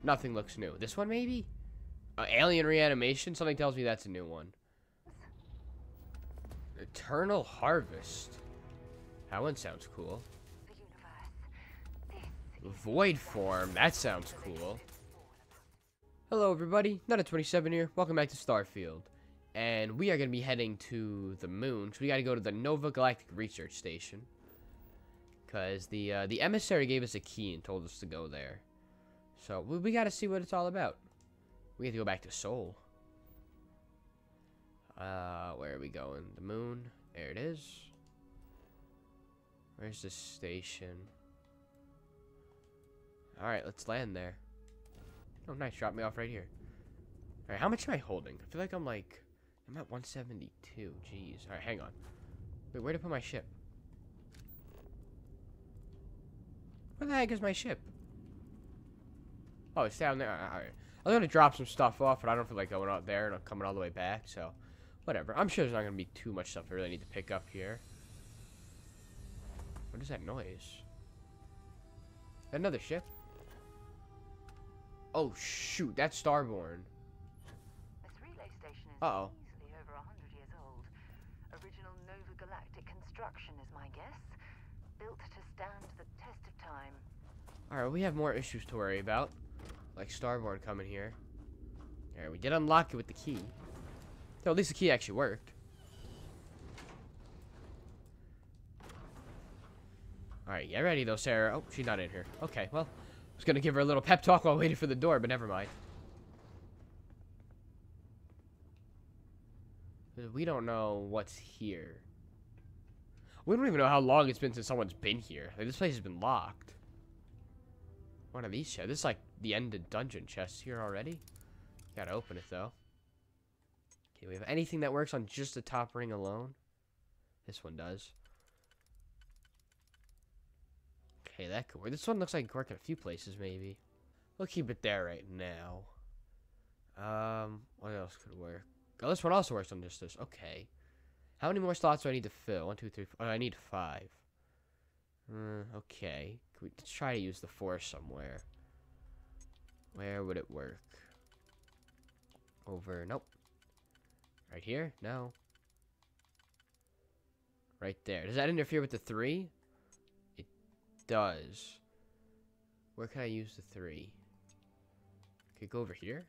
Nothing looks new. This one, maybe? Alien reanimation? Something tells me that's a new one. Eternal Harvest. That one sounds cool. Void Form. That sounds cool. Hello, everybody. Nutta27 here. Welcome back to Starfield. And we are going to be heading to the moon. So we got to go to the Nova Galactic Research Station. Because the emissary gave us a key and told us to go there. So we got to see what it's all about. We have to go back to Seoul. Where are we going? The moon. There it is. Where's the station? Alright, let's land there. Oh, nice. Drop me off right here. Alright, how much am I holding? I feel like I'm at 172. Jeez. Alright, hang on. Wait, where to put my ship? Where the heck is my ship? Oh, it's down there. Alright. I was going to drop some stuff off, but I don't feel like going out there and coming all the way back, so whatever. I'm sure there's not going to be too much stuff I really need to pick up here. What is that noise? Another ship? Oh, shoot. That's Starborn. This relay station is Uh-oh. easily over 100 years old. Original Nova Galactic construction is my guess. Built to stand the test of time. Alright, we have more issues to worry about. Like Starborn coming here. Alright, we did unlock it with the key. So at least the key actually worked. Alright, get ready though, Sarah. Oh, she's not in here. Okay, well, I was gonna give her a little pep talk while waiting for the door, but never mind. We don't know what's here. We don't even know how long it's been since someone's been here. Like, this place has been locked. One of these chests. This is like the ended dungeon chest here already. Gotta open it though. Okay, we have anything that works on just the top ring alone? This one does. Okay, that could work. This one looks like it could work in a few places maybe. We'll keep it there right now. What else could work? Oh, this one also works on just this. Okay. How many more slots do I need to fill? 1, 2, 3, 4. Oh, I need 5. Okay. Let's try to use the 4 somewhere. Where would it work? Over. Nope. Right here? No. Right there. Does that interfere with the 3? It does. Where can I use the 3? Okay, go over here.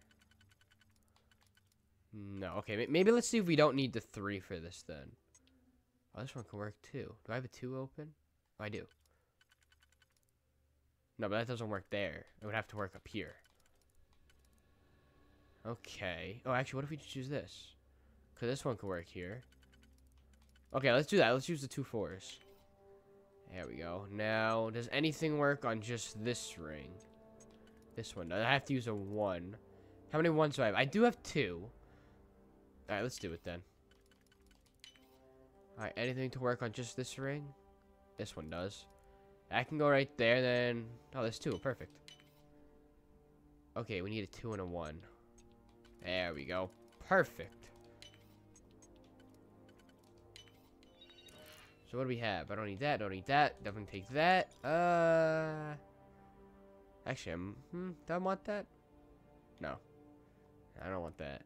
No. Okay, maybe let's see if we don't need the 3 for this then. Oh, this one can work too. Do I have a 2 open? Oh, I do. No, but that doesn't work there. It would have to work up here. Okay. Oh, actually, what if we just use this? Because this one can work here. Okay, let's do that. Let's use the 2 4s. There we go. Now, does anything work on just this ring? This one. I have to use a 1. How many 1s do I have? I do have 2. Alright, let's do it then. Alright, anything to work on just this ring? This one does. I can go right there, then... Oh, there's 2. Perfect. Okay, we need a 2 and a 1. There we go. Perfect. So what do we have? I don't need that. Don't need that. Definitely take that. Actually, do I want that? No. I don't want that.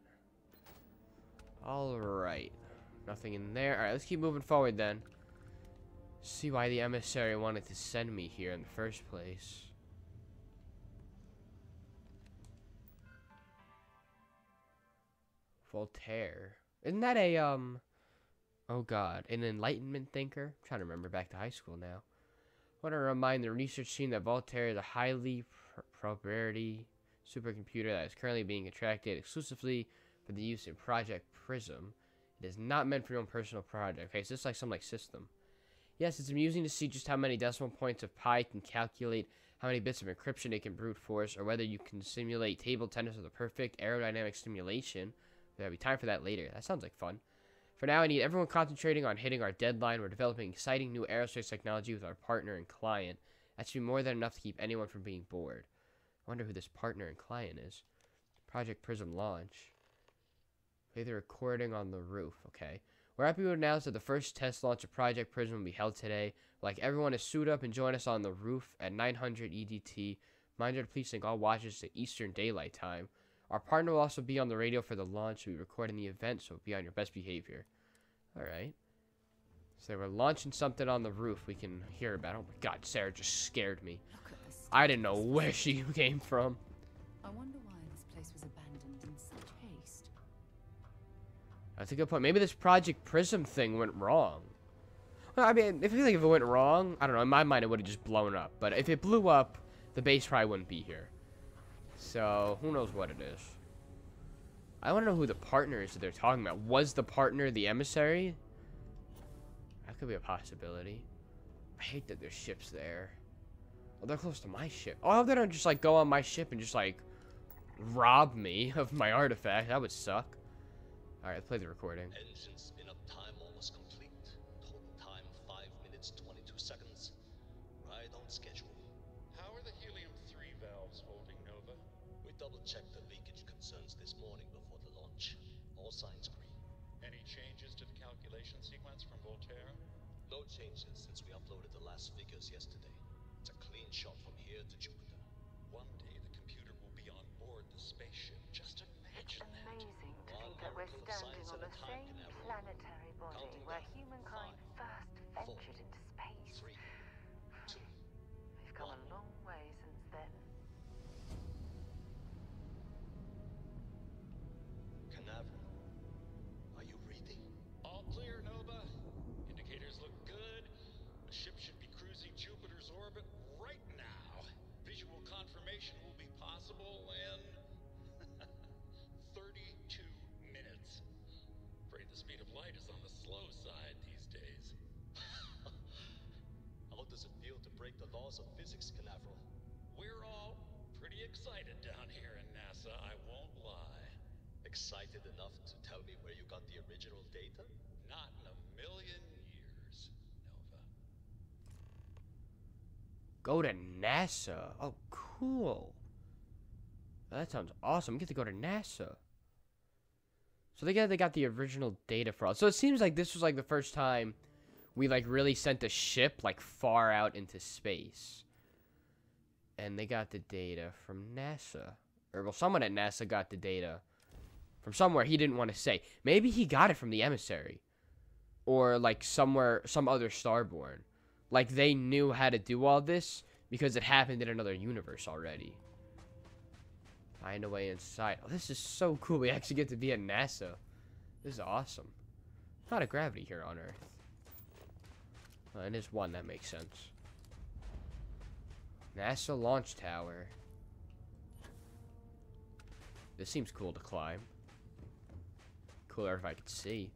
Alright. Nothing in there. Alright, let's keep moving forward then. See why the emissary wanted to send me here in the first place. Voltaire. Isn't that a, oh god, an Enlightenment thinker? I'm trying to remember back to high school now. I want to remind the research team that Voltaire is a highly proprietary supercomputer that is currently being attracted exclusively for the use in Project Prism. It is not meant for your own personal project. Okay, so it's like some system. Yes, it's amusing to see just how many decimal points of pi can calculate how many bits of encryption it can brute force, or whether you can simulate table tennis with a perfect aerodynamic simulation. There'll be time for that later. That sounds like fun. For now, I need everyone concentrating on hitting our deadline. We're developing exciting new aerospace technology with our partner and client. That should be more than enough to keep anyone from being bored. I wonder who this partner and client is. Project Prism launch. Play the recording on the roof. Okay. We're happy to announce that the first test launch of Project Prism will be held today. Like, everyone is suit up and join us on the roof at 900 EDT Reminder to please sync all watches to Eastern Daylight Time. Our partner will also be on the radio for the launch. We'll be recording the event, so be on your best behavior. Alright. So we're launching something on the roof we can hear about. Oh my god, Sarah just scared me. Look at this. I didn't know where she came from. I wonder why this place was abandoned in such haste. That's a good point. Maybe this Project Prism thing went wrong. Well, I mean, I feel like if it went wrong, I don't know, in my mind it would have just blown up. But if it blew up, the base probably wouldn't be here. So, who knows what it is. I want to know who the partner is that they're talking about. Was the partner the emissary? That could be a possibility. I hate that there's ships there. Oh, they're close to my ship. Oh, I hope they don't just, like, go on my ship and just, like, rob me of my artifact. That would suck. Alright, let's play the recording. Engines spin up time almost complete. Total time 5 minutes 22 seconds. Right on schedule. How are the helium-3 valves holding, Nova? We double-checked the leakage concerns this morning before the launch. All signs green. Any changes to the calculation sequence from Voltaire? No changes since we uploaded the last figures yesterday. It's a clean shot from here to Jupiter. One day the computer will be on board the spaceship. Just imagine that. Amazing to One think that we're miracle of standing science on at the a time, same Canaveral. planetary body Counting where down. humankind 5, first 4, ventured into space. 3, 2. We've come a long way since then. Canaveral. Are you reading? All clear, Nova. Indicators look good. The ship should be cruising Jupiter's orbit right now. Visual confirmation will be possible in 32 minutes. Afraid the speed of light is on the slow side these days. How does it feel to break the laws of physics, Canaveral? We're all pretty excited down here in NASA, I won't lie. Excited enough to tell me where you got the original data? Not in a million years, Nova. Go to NASA. Oh, cool. That sounds awesome. We get to go to NASA. So they got the original data for us. So it seems like this was like the first time we like really sent a ship like far out into space. And they got the data from NASA. Or well, someone at NASA got the data from somewhere he didn't want to say. Maybe he got it from the emissary. Or like somewhere, some other starborn. Like they knew how to do all this because it happened in another universe already. Find a way inside. Oh, this is so cool. We actually get to be at NASA. This is awesome. A lot of gravity here on Earth. Well, it is one, that makes sense. NASA launch tower. This seems cool to climb. Cooler if I could see.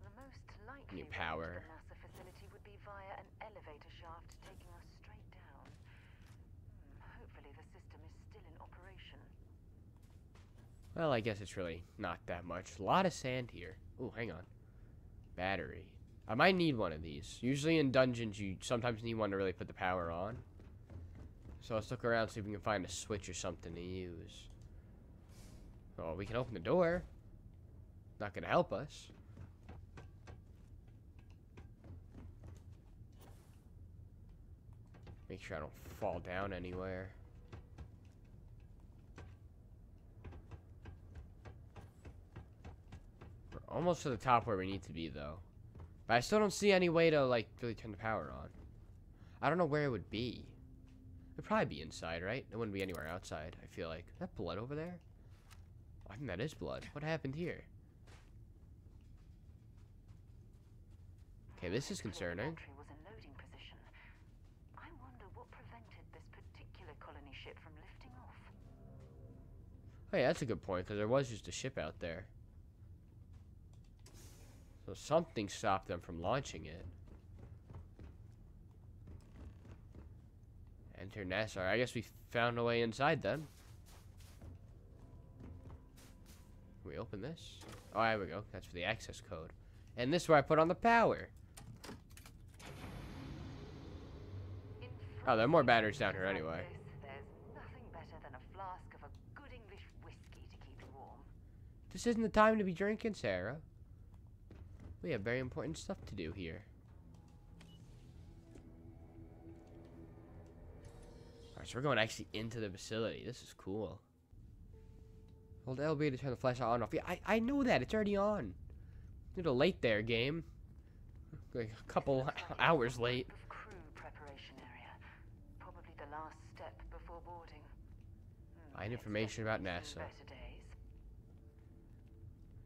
The most likely New route power. to the NASA facility would be via an elevator shaft taking us straight down. Hopefully the system is still in operation. Well, I guess it's really not that much. A lot of sand here. Ooh, hang on. Battery. I might need one of these. Usually in dungeons, you sometimes need one to really put the power on. So let's look around, see if we can find a switch or something to use. Oh, we can open the door. Not gonna help us. Make sure I don't fall down anywhere. We're almost to the top where we need to be, though. But I still don't see any way to, like, really turn the power on. I don't know where it would be. It'd probably be inside, right? It wouldn't be anywhere outside, I feel like. Is that blood over there? I think that is blood. What happened here? Okay, this is concerning. Entry was in loading position. I wonder what prevented this particular colony ship from lifting off. Oh yeah, that's a good point, because there was just a ship out there. So something stopped them from launching it. Enter NASA. I guess we found a way inside then. Can we open this? Oh, there we go. That's for the access code. And this is where I put on the power. Oh, there are more batteries down here anyway. There's nothing better than a flask of a good English whiskey to keep you warm. This isn't the time to be drinking, Sarah. We have very important stuff to do here. Alright, so we're going actually into the facility. This is cool. Hold LB to turn the flashlight on and off. Yeah, I know that. It's already on. A little late there, game. Like a couple hours late. Of crew preparation area. Probably the last step before boarding. Find information about NASA. Better days.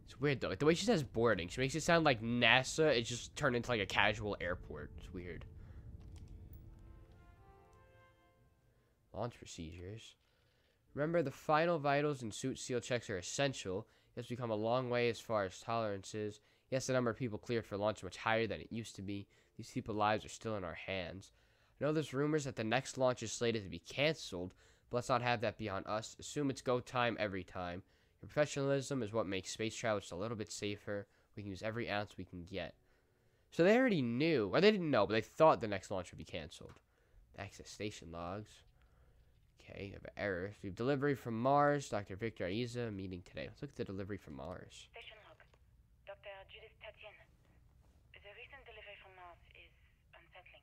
It's weird though. Like the way she says boarding, she makes it sound like NASA is just turned into like a casual airport. It's weird. Launch procedures. Remember, the final vitals and suit seal checks are essential. It has become a long way as far as tolerances. Yes, the number of people cleared for launch is much higher than it used to be. These people's lives are still in our hands. I know there's rumors that the next launch is slated to be canceled, but let's not have that be on us. Assume it's go time every time. Your professionalism is what makes space travel just a little bit safer. We can use every ounce we can get. So they already knew, or they didn't know, but they thought the next launch would be canceled. Access station logs. Okay, you have an error. We have delivery from Mars. Dr. Victor Aiza meeting today. Let's look at the delivery from Mars. Station log. Dr. Judith Tatian. The recent delivery from Mars is unsettling.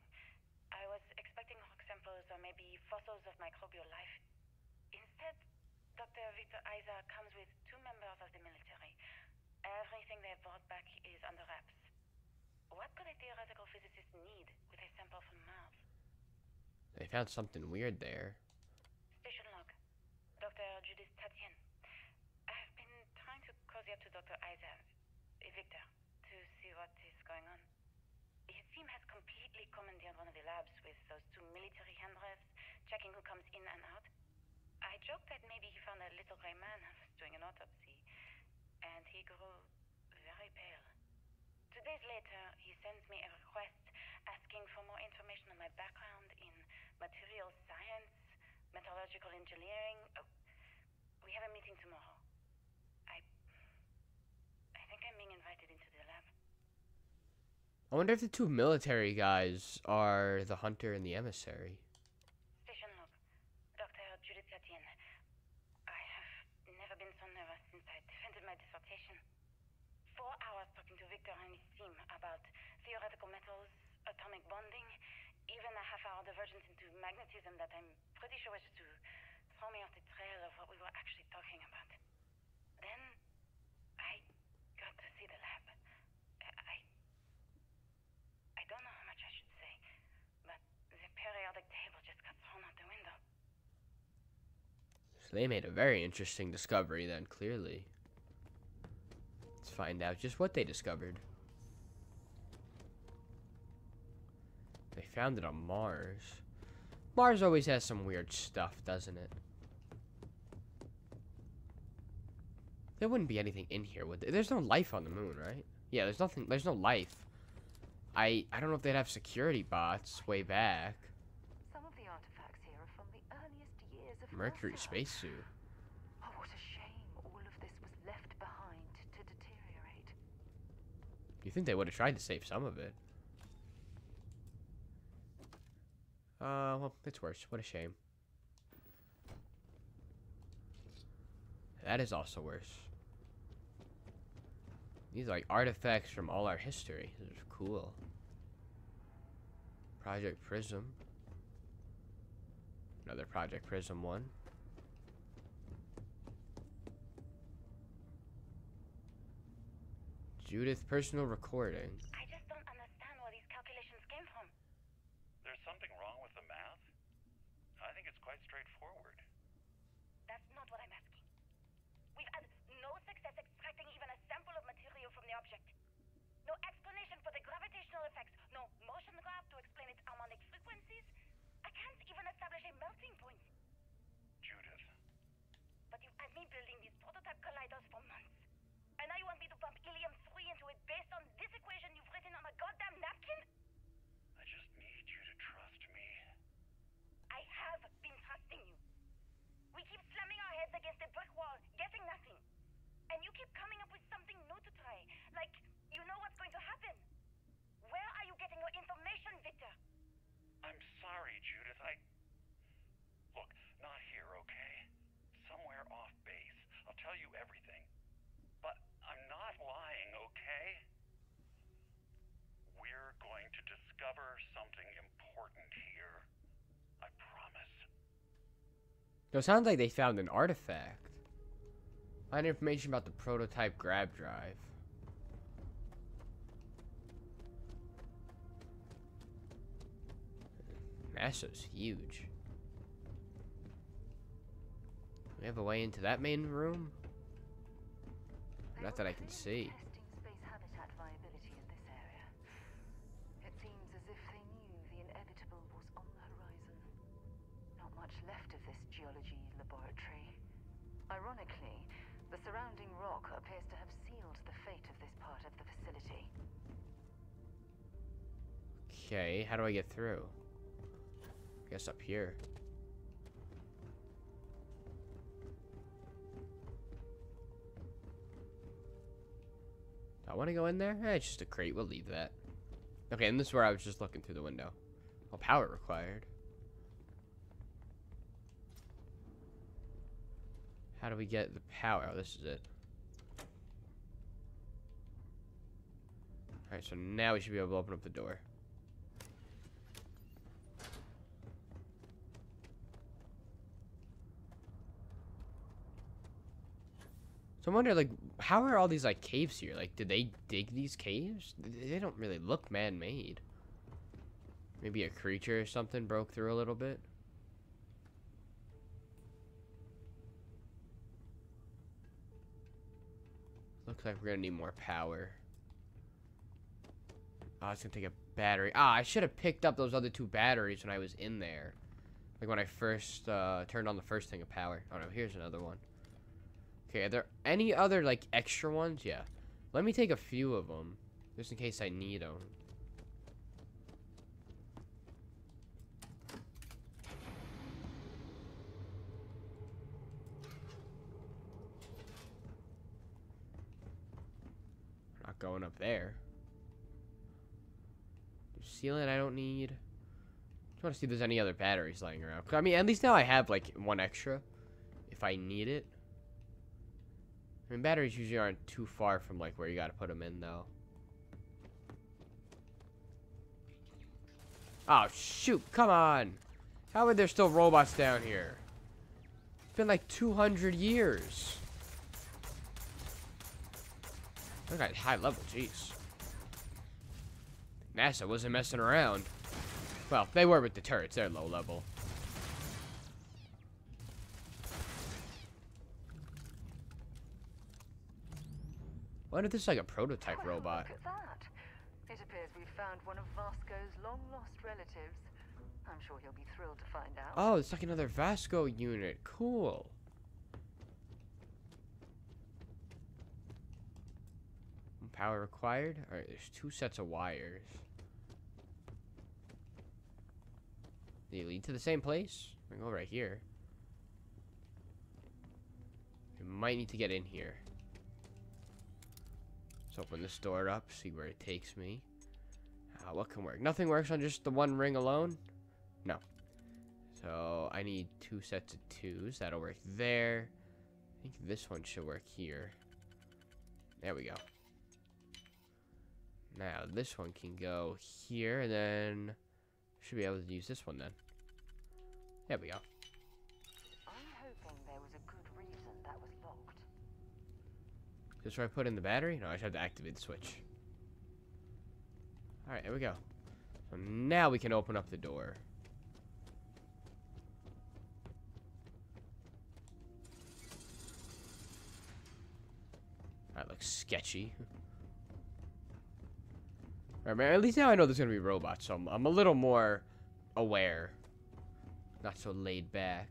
I was expecting rock samples or maybe fossils of microbial life. Instead, Dr. Victor Aiza comes with 2 members of the military. Everything they brought back is under wraps. What could a theoretical physicist need with a sample from Mars? They found something weird there. Station log. Dr. Judith Tatian. I've been trying to cozy up to Dr. Aiza, Victor, to see what is going on. His team has completely commandeered one of the labs with those 2 military handrefs, checking who comes in and out. I joked that maybe he found a little gray man doing an autopsy, and he grew very pale. 2 days later, he sends me a request asking for more information on my background in material science, metallurgical engineering. Oh, we have a meeting tomorrow. I think I'm being invited into the lab. I wonder if the 2 military guys are the hunter and the emissary. Station log. Dr. Judith Tatian. I have never been so nervous since I defended my dissertation. 4 hours talking to Victor and his team about theoretical metals, atomic bonding, even a half-hour divergence into magnetism that I'm pretty sure was to throw me off the trail of what we were actually talking about. Then, I got to see the lab. I don't know how much I should say, but the periodic table just got thrown out the window. So they made a very interesting discovery then, clearly. Let's find out just what they discovered. They found it on Mars. Mars always has some weird stuff, doesn't it? There wouldn't be anything in here, would there? There's no life on the moon, right? Yeah, there's nothing. There's no life. I don't know if they'd have security bots way back. Some of the artifacts here are from the earliest years of Mercury NASA. spacesuit. Oh, what a shame all of this was left behind to deteriorate. You think they would have tried to save some of it? Well, it's worse. What a shame. That is also worse. These are like artifacts from all our history. These are cool. Project Prism. Another Project Prism one. Judith personal recording. I just don't understand where these calculations came from. There's something wrong with the math? I think it's quite straightforward. That's not what I'm asking. We've had no success extracting even a sample of material from the object. No explanation for the gravitational effects. No motion graph to explain its harmonic frequencies. I can't even establish a melting point. Judith, But you've had me building these prototype colliders for months. And now you want me to pump helium-3 into it based on this equation you've written on a goddamn napkin? I just need you to trust me. I have been trusting you. We keep slamming our heads against a brick wall, getting nothing. And you keep coming up with something new to try. Like, you know what's going to happen. Where are you getting your information, Victor? I'm sorry, Judith. Look, not here, okay? Somewhere off base. I'll tell you everything. But I'm not lying, okay? We're going to discover something important here. I promise. So it sounds like they found an artifact. Find information about the prototype grab drive. NASA's huge. We have a way into that main room? Not that I can see. Testing space habitat viability in this area. It seems as if they knew the inevitable was on the horizon. Not much left of this geology laboratory. Ironically, the surrounding rock appears to have sealed the fate of this part of the facility. Okay, how do I get through? Guess up here. I want to go in there? Eh, it's just a crate. We'll leave that. Okay, and this is where I was just looking through the window. Oh, power required. How do we get the power? Oh, this is it. Alright, so now we should be able to open up the door. So I wonder, like, how are all these, like, caves here? Like, did they dig these caves? They don't really look man-made. Maybe a creature or something broke through a little bit. Looks like we're gonna need more power. Oh, it's gonna take a battery. Ah, I should have picked up those other 2 batteries when I was in there. Like, when I first turned on the first thing of power. Oh, no, here's another one. Okay, are there any other, like, extra ones? Yeah. Let me take a few of them, just in case I need them. Not going up there. Sealant I don't need. Just want to see if there's any other batteries lying around. 'Cause, I mean, at least now I have, like, 1 extra, if I need it. I mean, batteries usually aren't too far from, like, where you gotta put them in, though. Oh, shoot, come on! How are there still robots down here? It's been, like, 200 years. Look at high level, jeez. NASA wasn't messing around. Well, they were with the turrets, they're low level. I wonder if this is like a prototype Well, robot. Look at that. It appears we've found one of Vasco's long-lost relatives. I'm sure he'll be thrilled to find out. Oh, it's like another Vasco unit. Cool. Power required? Alright, there's 2 sets of wires. They lead to the same place? I can go right here. We might need to get in here. Let's open this door up, see where it takes me. What can work? Nothing works on just the 1 ring alone? No. So, I need 2 sets of 2s. That'll work there. I think this one should work here. There we go. Now, this one can go here, and then should be able to use this one then. There we go. I'm hoping there was a good reason that was locked. Is this where I put in the battery? No, I just have to activate the switch. Alright, there we go. So now we can open up the door. That looks sketchy. Alright, man, at least now I know there's gonna be robots, so I'm a little more aware. Not so laid back.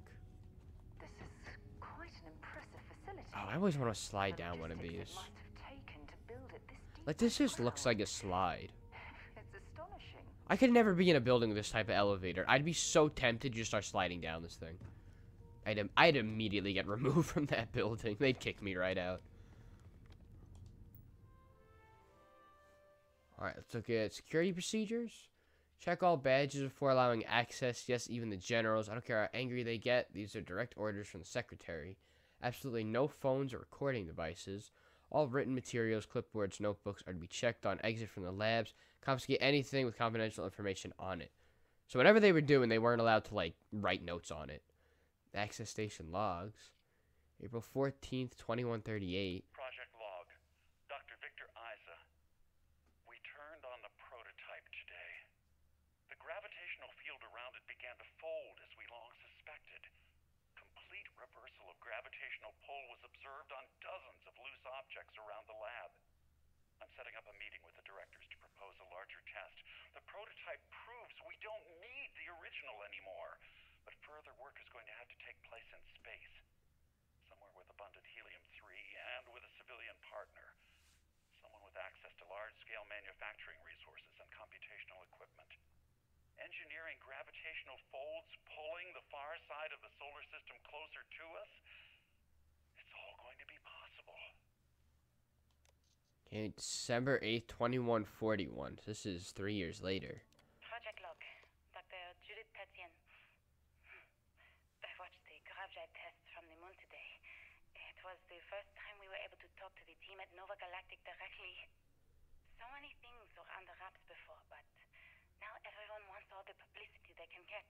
This is quite an impressive facility. Oh, I always want to slide The down one of logistics these. it must have taken to build it this deep Like, this just looks like underground. a slide. It's astonishing. I could never be in a building with this type of elevator. I'd be so tempted to just start sliding down this thing. I'd immediately get removed from that building. They'd kick me right out. Alright, let's look at security procedures. Check all badges before allowing access. Yes, even the generals. I don't care how angry they get. These are direct orders from the secretary. Absolutely no phones or recording devices. All written materials, clipboards, notebooks are to be checked on exit from the labs. Confiscate anything with confidential information on it. So whatever they were doing, they weren't allowed to, like, write notes on it. Access station logs. April 14th, 2138. Project log. Dr. Victor Isa. We turned on the prototype today. The gravitational field around it began to fold as we long suspected. Complete reversal of gravitational pull was observed on dozens of loose objects around the lab. I'm setting up a meeting with the directors to propose a larger test. The prototype proves we don't need the original anymore, but further work is going to have to take place in space. Somewhere with abundant helium-3 and with a civilian partner. Someone with access to large-scale manufacturing resources and computational equipment. Engineering gravitational folds pulling the far side of the solar system closer to us? It's all going to be possible. Okay, December 8th, 2141. This is 3 years later. Project log. Dr. Judith Tatien. I watched the gravjite tests from the moon today. It was the first time we were able to talk to the team at Nova Galactic directly. So many things were under wraps before, but now everyone wants all the publicity they can get.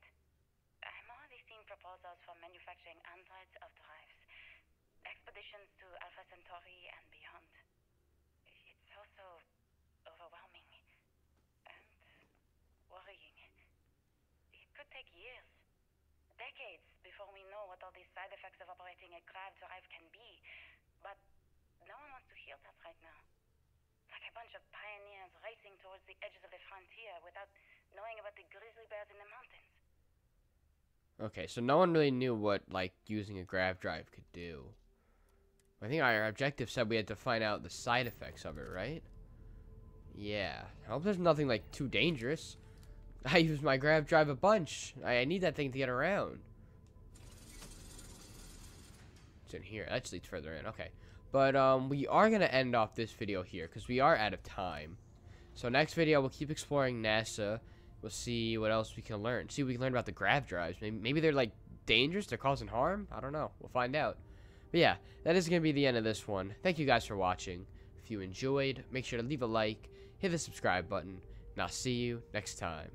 I'm already seeing proposals for manufacturing androids of drives, expeditions to Alpha Centauri and beyond. It's also overwhelming and worrying. It could take years, decades, before we know what all the side effects of operating a grav drive can be. But no one wants to hear that right now. Like a bunch of pioneers racing towards the edges of the frontier without knowing about the grizzly bears in the mountains. Okay, so no one really knew what, like, using a grav drive could do. I think our objective said we had to find out the side effects of it, right? Yeah. I hope there's nothing, like, too dangerous. I use my grav drive a bunch. I need that thing to get around. It's in here. That leads further in. Okay. But, we are going to end off this video here because we are out of time. So, next video, we'll keep exploring NASA. We'll see what else we can learn. See what we can learn about the grav drives. Maybe they're, like, dangerous. They're causing harm. I don't know. We'll find out. But yeah, that is going to be the end of this one. Thank you guys for watching. If you enjoyed, make sure to leave a like, hit the subscribe button, and I'll see you next time.